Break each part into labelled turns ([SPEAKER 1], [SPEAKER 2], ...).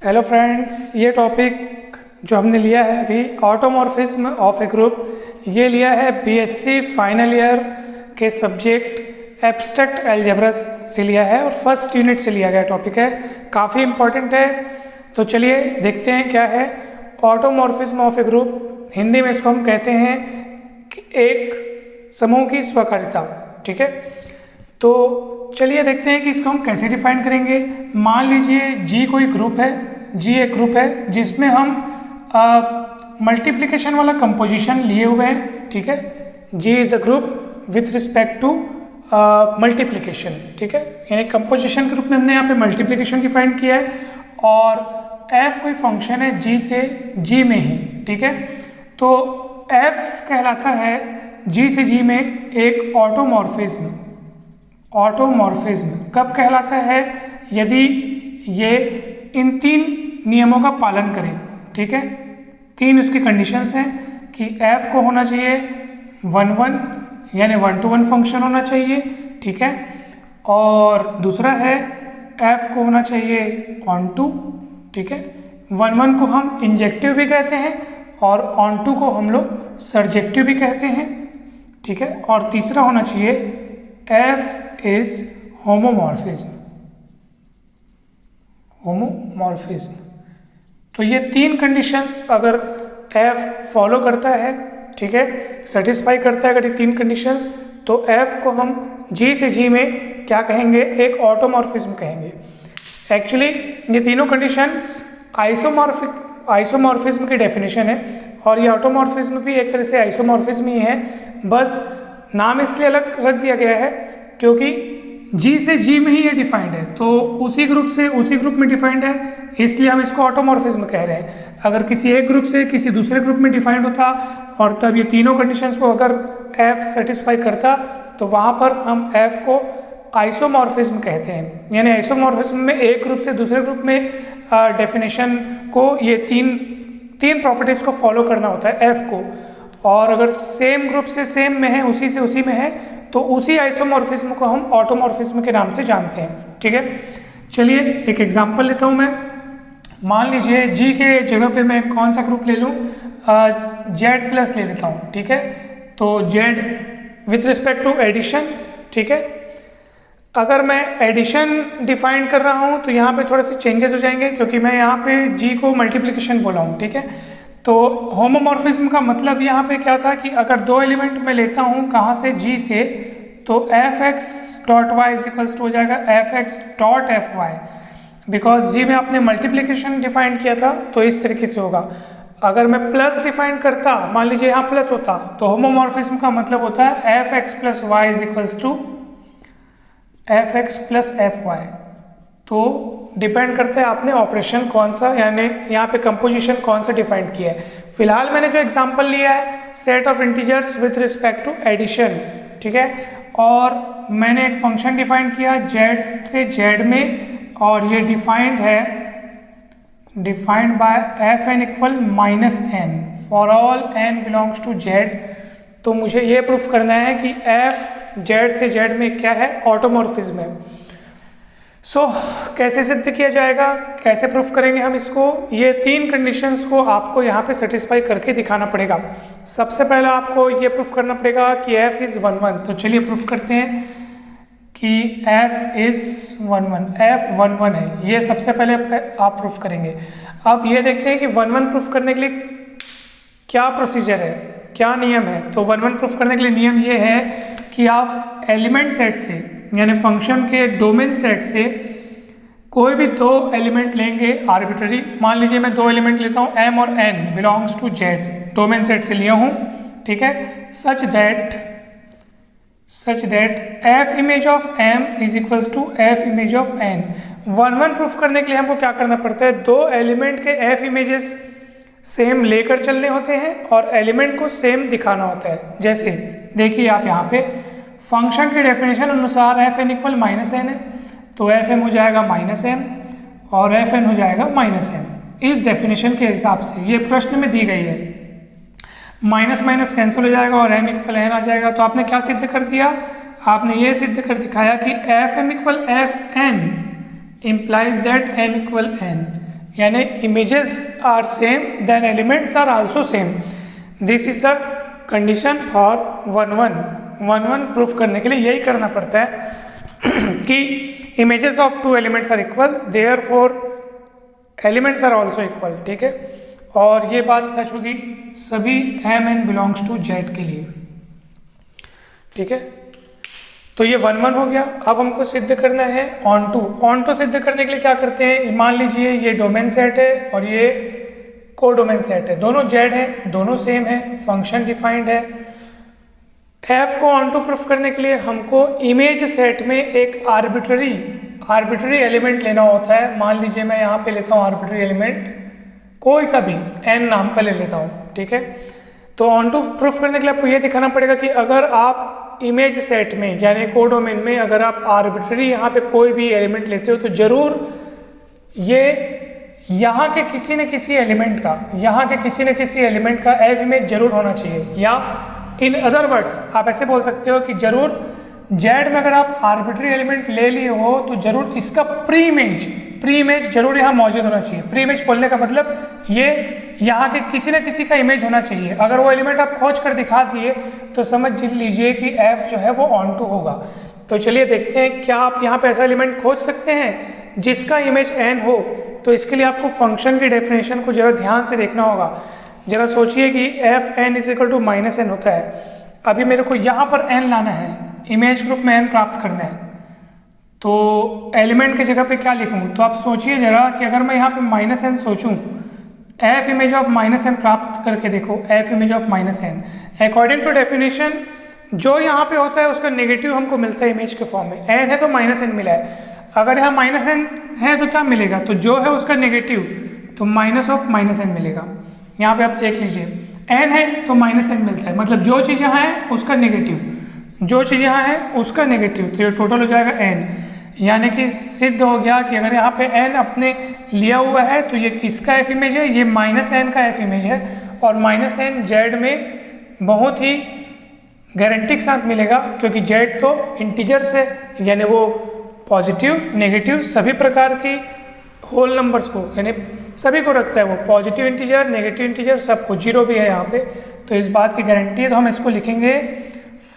[SPEAKER 1] Hello friends, ये topic जो हमने लिया है अभी ऑटोमॉर्फिज्म ऑफ ए ग्रुप, ये लिया है बीएससी फाइनल ईयर के सब्जेक्ट एब्स्ट्रैक्ट अलजेब्रा से लिया है और फर्स्ट यूनिट से लिया गया टॉपिक है। काफ़ी इम्पोर्टेंट है, तो चलिए देखते हैं क्या है automorphism of A group. Hindi में इसको हम कहते हैं कि एक समूह की स्वकार्यता। ठीक है, तो चलिए देखते हैं कि इसको हम कैसे डिफाइन करेंगे। मान लीजिए जी कोई ग्रुप है, जी एक ग्रुप है जिसमें हम मल्टीप्लिकेशन वाला कंपोजिशन लिए हुए हैं। ठीक है, G is a group with respect to multiplication. ठीक है, यानी कंपोजिशन के रूप में हमने यहाँ पे मल्टीप्लिकेशन डिफाइन किया है और एफ कोई फंक्शन है जी से जी में ही। ठीक है, तो एफ कहलाता है जी से जी में एक ऑटोमॉर्फिज्म। ऑटोमॉर्फिज्म कब कहलाता है? यदि ये इन तीन नियमों का पालन करे। ठीक है, तीन उसकी कंडीशंस हैं कि एफ को होना चाहिए 1-1 यानी 1-to-1 फंक्शन होना चाहिए। ठीक है, और दूसरा है एफ को होना चाहिए ऑन-टू। ठीक है, 1-1 को हम इंजेक्टिव भी कहते हैं और ऑन-टू को हम लोग सर्जेक्टिव भी कहते हैं। ठीक है, और तीसरा होना चाहिए एफ इज होमोमॉर्फिज्म। होमोमॉर्फिज्म, तो ये तीन कंडीशंस अगर एफ फॉलो करता है, ठीक है, सेटिस्फाई करता है अगर ये तीन कंडीशंस, तो एफ को हम जी से जी में क्या कहेंगे? एक ऑटोमॉर्फिज्म कहेंगे। एक्चुअली ये तीनों कंडीशंस आइसोमॉर्फिज्म की डेफिनेशन है और ये ऑटोमॉर्फिज्म भी एक तरह से आइसोमॉर्फिज्म ही है, बस नाम इसलिए अलग रख दिया गया है क्योंकि जी से जी में ही ये डिफाइंड है, तो उसी ग्रुप से उसी ग्रुप में डिफाइंड है, इसलिए हम इसको ऑटोमॉर्फिज्म कह रहे हैं। अगर किसी एक ग्रुप से किसी दूसरे ग्रुप में डिफाइंड होता और तब ये तीनों कंडीशंस को अगर एफ सेटिस्फाई करता तो वहाँ पर हम एफ को आइसोमॉर्फिज्म कहते हैं। यानी आइसोमॉर्फिज्म में एक ग्रुप से दूसरे ग्रुप में डेफिनेशन को ये तीन प्रॉपर्टीज़ को फॉलो करना होता है एफ को, और अगर सेम ग्रुप से सेम में है, उसी से उसी में है, तो उसी आइसोमॉर्फिज्म को हम ऑटोमॉर्फिज्म के नाम से जानते हैं। ठीक है, चलिए एक एग्जांपल लेता हूँ मैं। मान लीजिए जी के जगह पे मैं कौन सा ग्रुप ले लूँ? जेड प्लस ले लेता हूँ। ठीक है, तो Z with respect to addition. ठीक है, अगर मैं एडिशन डिफाइन कर रहा हूँ तो यहाँ पे थोड़े से चेंजेस हो जाएंगे क्योंकि मैं यहाँ पे जी को मल्टीप्लिकेशन बोला हूँ। ठीक है, तो होमोमॉर्फिज्म का मतलब यहाँ पे क्या था कि अगर दो एलिमेंट मैं लेता हूँ कहाँ से? जी से, तो f x dot y is equals to हो जाएगा f x dot f y, because G में आपने मल्टीप्लिकेशन डिफाइन किया था तो इस तरीके से होगा। अगर मैं प्लस डिफाइन करता, मान लीजिए यहाँ प्लस होता, तो होमोमॉर्फिज्म का मतलब होता है F X plus Y is equals to F X plus F Y. तो डिपेंड करता है आपने ऑपरेशन कौन सा, यानी यहाँ पे कंपोजिशन कौन सा डिफाइन किया है। फिलहाल मैंने जो एग्जांपल लिया है set of integers with respect to addition. ठीक है, और मैंने एक फंक्शन डिफाइन किया जेड से जेड में, और ये defined by F N equal minus N for all N belongs to Z. तो मुझे ये प्रूफ करना है कि एफ जेड से जेड में क्या है? ऑटोमॉर्फिज्म है। कैसे सिद्ध किया जाएगा, कैसे प्रूफ करेंगे हम इसको? ये तीन कंडीशंस को आपको यहाँ पे सेटिस्फाई करके दिखाना पड़ेगा। सबसे पहले आपको ये प्रूफ करना पड़ेगा कि f इज़ 1-1। तो चलिए प्रूफ करते हैं कि f इज़ 1-1, f 1-1 है, ये सबसे पहले आप प्रूफ करेंगे। अब ये देखते हैं कि 1-1 प्रूफ करने के लिए क्या प्रोसीजर है, क्या नियम है। तो 1-1 प्रूफ करने के लिए नियम ये है कि आप एलिमेंट सेट से यानी फंक्शन के डोमेन सेट से कोई भी दो एलिमेंट लेंगे आर्बिट्ररी। मान लीजिए मैं दो एलिमेंट लेता हूँ m और n belongs to z, domain set से लिया हूँ। ठीक है, such that f image of m is equals to f image of n। 1-1 proof करने के लिए हमको क्या करना पड़ता है? दो एलिमेंट के f इमेजेस सेम लेकर चलने होते हैं और एलिमेंट को सेम दिखाना होता है। जैसे देखिए आप यहाँ पे फंक्शन के डेफिनेशन अनुसार F N equal minus N है, तो एफ एम हो जाएगा माइनस एम और एफ एन हो जाएगा माइनस एम। इस डेफिनेशन के हिसाब से ये प्रश्न में दी गई है, माइनस माइनस कैंसिल हो जाएगा और एम इक्वल एन आ जाएगा। तो आपने क्या सिद्ध कर दिया? आपने ये सिद्ध कर दिखाया कि f m equal f n implies that m equal n. यानी images are same then elements are also same. This is the condition for 1-1 proof करने के लिए यही करना पड़ता है कि images of two elements are equal, therefore elements are also equal. ठीक है, और ये बात सच होगी सभी m n belongs to z के लिए। ठीक है, तो ये 1-1 हो गया। अब हमको सिद्ध करना है ऑन टू सिद्ध करने के लिए क्या करते हैं, मान लीजिए ये डोमेन सेट है और ये को डोमेन सेट है, दोनों z है, दोनों सेम है, फंक्शन डिफाइंड है। f को ऑन टू प्रूफ करने के लिए हमको इमेज सेट में एक आर्बिट्ररी एलिमेंट लेना होता है। मान लीजिए मैं यहाँ पे लेता हूँ आर्बिट्ररी एलिमेंट कोई सा भी n नाम का ले लेता हूँ। ठीक है, तो ऑन टू प्रूफ करने के लिए आपको ये दिखाना पड़ेगा कि अगर आप इमेज सेट में यानी कोडोमेन में अगर आप आर्बिट्ररी यहाँ पे कोई भी एलिमेंट लेते हो तो जरूर ये यहाँ के किसी न किसी एलिमेंट का एफ इमेज जरूर होना चाहिए, या इन अदर वर्ड्स आप ऐसे बोल सकते हो कि जरूर जेड में अगर आप आर्बिट्ररी एलिमेंट ले लिए हो तो जरूर इसका प्री इमेज जरूर यहाँ मौजूद होना चाहिए। प्री इमेज बोलने का मतलब ये यहाँ के किसी न किसी का इमेज होना चाहिए। अगर वो एलिमेंट आप खोज कर दिखा दिए तो समझ लीजिए कि f जो है वो ऑन टू होगा। तो चलिए देखते हैं क्या आप यहाँ पे ऐसा एलिमेंट खोज सकते हैं जिसका इमेज n हो। तो इसके लिए आपको फंक्शन की डेफिनेशन को जरा ध्यान से देखना होगा। जरा सोचिए कि f n = -n होता है। अभी मेरे को यहाँ पर n लाना है, इमेज ग्रुप में n प्राप्त करना है, तो एलिमेंट की जगह पे क्या लिखूँ? तो आप सोचिए जरा कि अगर मैं यहाँ पे -n सोचूं, f इमेज ऑफ -n प्राप्त करके देखो, f image of -n according to definition जो यहाँ पे होता है उसका नेगेटिव हमको मिलता है इमेज के फॉर्म में। n है तो -n मिला है, अगर यहाँ -n है तो क्या मिलेगा? तो जो है उसका नेगेटिव, तो -n मिलेगा। यहाँ पे आप देख लीजिए n है तो -n मिलता है, मतलब जो चीज़ यहाँ है उसका नेगेटिव, जो चीज़ यहाँ है उसका नेगेटिव, तो ये टोटल हो जाएगा n। यानी कि सिद्ध हो गया कि अगर यहाँ पे n अपने लिया हुआ है तो ये किसका f इमेज है? ये -n का f इमेज है, और -n z में बहुत ही गारंटी के साथ मिलेगा, क्योंकि z तो इंटीजर्स है, यानी वो पॉजिटिव नेगेटिव सभी प्रकार की होल नंबर्स को यानी सभी को रखता है, वो पॉजिटिव इंटीजर नेगेटिव इंटीजर सबको, जीरो भी है यहाँ पे, तो इस बात की गारंटी है। तो हम इसको लिखेंगे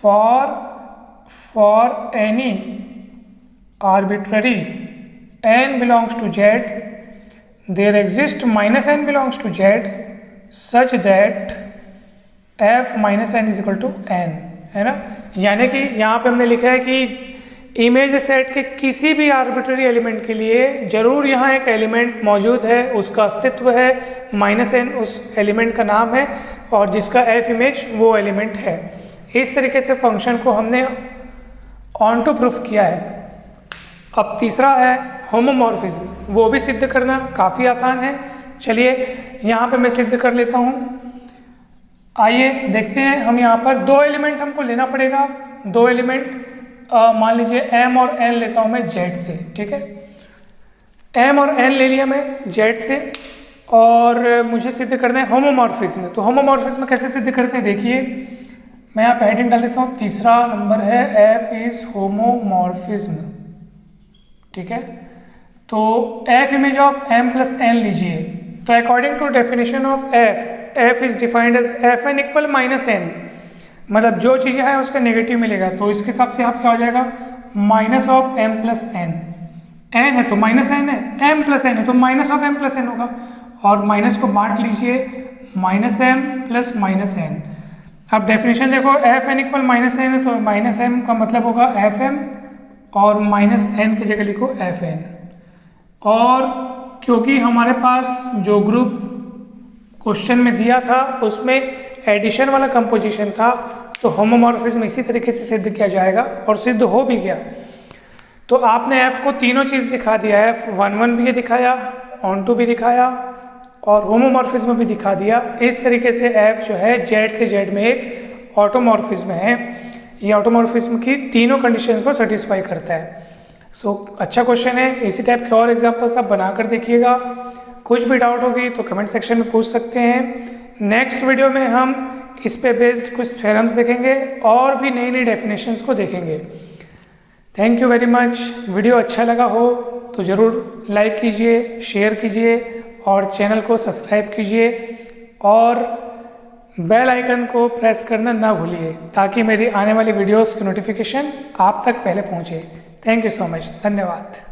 [SPEAKER 1] for any arbitrary n belongs to z there exists -n belongs to z such that f -n = n, है ना। यानी कि यहाँ पे हमने लिखा है कि इमेज सेट के किसी भी आर्बिट्ररी एलिमेंट के लिए जरूर यहाँ एक एलिमेंट मौजूद है, उसका अस्तित्व है, -n उस एलिमेंट का नाम है और जिसका f इमेज वो एलिमेंट है। इस तरीके से फंक्शन को हमने ऑन टू प्रूफ किया है। अब तीसरा है होमोमॉर्फिज्म, वो भी सिद्ध करना काफ़ी आसान है। चलिए यहाँ पे मैं सिद्ध कर लेता हूँ। आइए देखते हैं। हम यहाँ पर दो एलिमेंट हमको लेना पड़ेगा, दो एलिमेंट मान लीजिए m और n लेता हूँ मैं z से। ठीक है, m और n ले लिया मैं z से, और मुझे सिद्ध करना है होमोमॉर्फिज्म। तो होमोमॉर्फिज्म कैसे सिद्ध करते हैं देखिए, मैं यहाँ पे हेडिंग डाल देता हूँ, तीसरा नंबर है f इज होमोमॉर्फिज्म। ठीक है, तो f image of m plus n लीजिए। तो according to definition of f is defined as fn = -n, मतलब जो चीज़ें हैं उसका नेगेटिव मिलेगा, तो इसके हिसाब से आप क्या हो जाएगा -m + n। n है तो -n है, m + n है तो -m + n होगा, और माइनस को बांट लीजिए -m + -n। अब डेफिनेशन देखो, fn = -n है तो -m का मतलब होगा fm, और -n की जगह लिखो fn। और क्योंकि हमारे पास जो ग्रुप क्वेश्चन में दिया था उसमें एडिशन वाला कंपोजिशन था, तो होमोमॉर्फिज्म इसी तरीके से सिद्ध किया जाएगा, और सिद्ध हो भी गया। तो आपने f को तीनों चीज़ दिखा दिया है, 1-1 भी दिखाया, ऑन टू भी दिखाया, और होमोमॉर्फिज्म भी दिखा दिया। इस तरीके से f जो है z से z में एक ऑटोमॉर्फिज्म है। ये ऑटोमॉर्फिज्म की तीनों कंडीशंस को सेटिस्फाई करता है। अच्छा क्वेश्चन है। इसी टाइप के और एग्जाम्पल्स आप बनाकर देखिएगा। कुछ भी डाउट होगी तो कमेंट सेक्शन में पूछ सकते हैं। नेक्स्ट वीडियो में हम इस पे बेस्ड कुछ थ्योरम्स देखेंगे और भी नई नई डेफिनेशंस को देखेंगे। Thank you very much. Video अच्छा लगा हो तो ज़रूर लाइक कीजिए, शेयर कीजिए और चैनल को सब्सक्राइब कीजिए और बेल आइकन को प्रेस करना ना भूलिए ताकि मेरी आने वाली वीडियोस की नोटिफिकेशन आप तक पहले पहुंचे। थैंक यू सो मच, धन्यवाद।